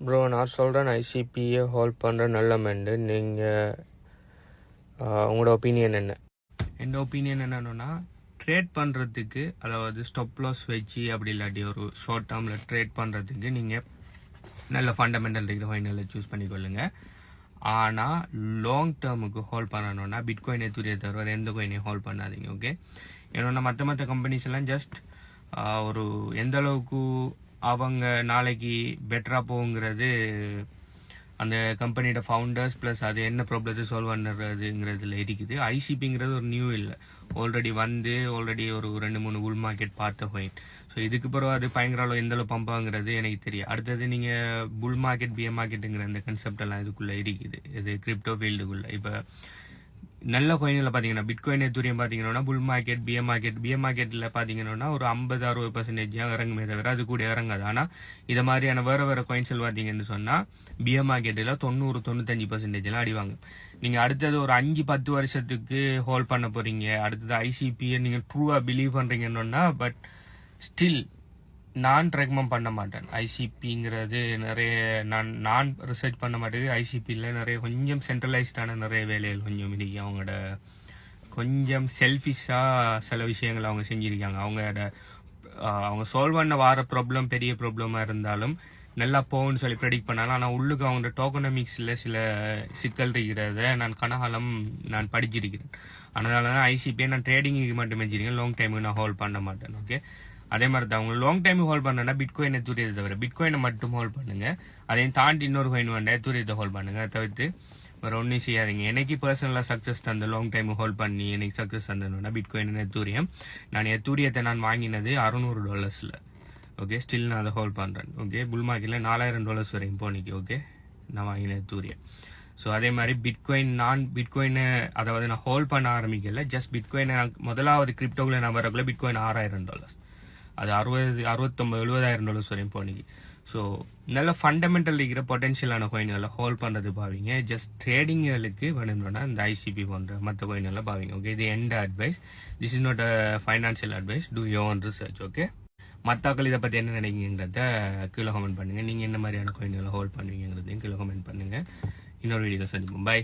Bro நான் சொல்கிறேன் ஐசிபியை hold பண்ணுற நல்ல மெண்டு. நீங்கள் உங்களோட ஒப்பீனியன் என்ன? என்னோட ஒப்பீனியன் என்னன்னா, ட்ரேட் பண்ணுறதுக்கு, அதாவது ஸ்டாப் லாஸ் வச்சு அப்படி இல்லாட்டி ஒரு ஷார்ட் டேர்மில் ட்ரேட் பண்ணுறதுக்கு நீங்கள் நல்ல ஃபண்டமெண்டல் இருக்கிற காயினில் சூஸ் பண்ணிக்கொள்ளுங்க. ஆனால் லாங் டேர்முக்கு ஹோல்ட் பண்ணணும்னா பிட்காயினை துரிய தவிர எந்த காயினையும் ஹோல்ட் பண்ணாதீங்க. ஓகே, ஏன்னா மற்ற கம்பெனிஸ் எல்லாம் ஜஸ்ட் ஒரு எந்த அளவுக்கு அவங்க நாளைக்கு பெட்டராக போகுங்கிறது அந்த கம்பெனியோட ஃபவுண்டர்ஸ் ப்ளஸ் அது என்ன ப்ராப்ளத்தை சால்வ் பண்ணுறதுங்கிறதுல இருக்குது. ஐசிபிங்கிறது ஒரு நியூ இல்லை, ஆல்ரெடி ஒரு 2-3 புல் மார்க்கெட் பார்த்த காயின். ஸோ இதுக்கு பிறகு அது பயங்கர அளவு எந்த அளவு பம்பாங்கிறது எனக்கு தெரியும். அடுத்தது நீங்கள் புல் மார்க்கெட் பிஎம் மார்க்கெட்டுங்கிற அந்த கன்செப்ட் எல்லாம் இதுக்குள்ளே இருக்குது, இது கிரிப்டோ ஃபீல்டுக்குள்ளே. இப்போ நல்ல கோயினில் பார்த்தீங்கன்னா பிட்காயின் எத்தூரியம் பார்த்தீங்கன்னா புல் மார்க்கெட் பிஎம் மார்க்கெட்டில் பார்த்தீங்கன்னா ஒரு 50-60% இறங்குமே தவிர அது கூட இறங்காது. ஆனால் இதை மாதிரியான வேறு கோயின்ஸில் பார்த்தீங்கன்னு சொன்னால் பிஎம் மார்க்கெட்டில் 90-95% அடிவாங்க. நீங்கள் அடுத்தது ஒரு 5-10 வருஷத்துக்கு ஹோல்ட் பண்ண போறீங்க. அடுத்தது ஐசிபியை நீங்கள் ட்ரூவாக பிலீவ் பண்ணுறீங்கன்னா, பட் ஸ்டில் நான் ரெக்கமெண்ட் பண்ண மாட்டேன். ஐசிபிங்கிறது நிறைய நான் ரிசர்ச் பண்ண மாட்டேங்குது. ஐசிபியில் நிறைய கொஞ்சம் சென்ட்ரலைஸ்டான நிறைய வேலைகள் கொஞ்சம் இருக்கு. அவங்களோட கொஞ்சம் செல்ஃபிஷாக சில விஷயங்கள் அவங்க செஞ்சுருக்காங்க. அவங்க சால்வ் பண்ண வார ப்ராப்ளம் பெரிய ப்ராப்ளமாக இருந்தாலும் நல்லா போகும்னு சொல்லி ப்ரெடிக்ட் பண்ணாலும், ஆனால் உள்ளுக்கு அவங்களோட டோக்கனமிக்ஸில் சில சிக்கல் இருக்கிறத நான் படிச்சிருக்கிறேன். அதனால தான் ஐசிபியை நான் ட்ரேடிங்கு மட்டும் வச்சிருக்கேன், லாங் டைமுக்கு நான் ஹோல்ட் பண்ண மாட்டேன். ஓகே, அதே மாதிரி தான் அவங்க லாங் டைம் ஹோல்ட் பண்ணா பிட்காயினை தூரியதை தவிர பிட்காயினை மட்டும் ஹோல்ட் பண்ணுங்க. அதையும் தாண்டி இன்னொரு காயின் வேண்டாம், தூரியத்தை ஹோல்ட் பண்ணுங்க. அதை தவிர்த்து வேற ஒன்றும் செய்யாதீங்க. எனக்கு பர்சனலாக சக்ஸஸ் தந்த லாங் டைம் ஹோல்ட் பண்ணி எனக்கு சக்ஸஸ் தந்ததுன்னா பிட்காயின் எத்தூரியம். நான் எத்தூரியத்தை நான் வாங்கினது $600. ஓகே, ஸ்டில் நான் அதை ஹோல்ட் பண்ணுறேன். ஓகே, புல் மார்க்கெட்டில் $4000 வரையும் போனிக்கு. ஓகே, நான் வாங்கின எத்தூரியம். ஸோ அதே மாதிரி பிட்காயினை அதாவது நான் ஹோல்ட் பண்ண ஆரம்பிக்கல, ஜஸ்ட் பிட்காயினை முதலாவது கிரிப்டோவில் நான் வரக்குள்ள பிட்காயின் $6000, அது $69,000-$70,000 வரையும் போனிக்கு. ஸோ நல்ல ஃபண்டமெண்டல் இருக்கிற பொட்டன்ஷியலான கோயின்களை ஹோல்ட் பண்ணுறது பாவீங்க. ஜஸ்ட் ட்ரேடிங்களுக்கு வேணும்னா இந்த ஐசிபி போன்ற மற்ற கோயின்களை பாவீங்க. ஓகே, இது எண்ட் advice, this is not a financial advice, do your own research. Okay, மற்றாக்கள் இதை பற்றி என்ன நினைக்கிறீங்கிறத கீழே கமெண்ட் பண்ணுங்கள். நீங்கள் என்ன மாதிரியான கோயின்களை ஹோல்ட் பண்ணுவீங்கிறதையும் கீழே கமெண்ட் பண்ணுங்கள். இன்னொரு வீடியோவில் சந்திப்போம். பை.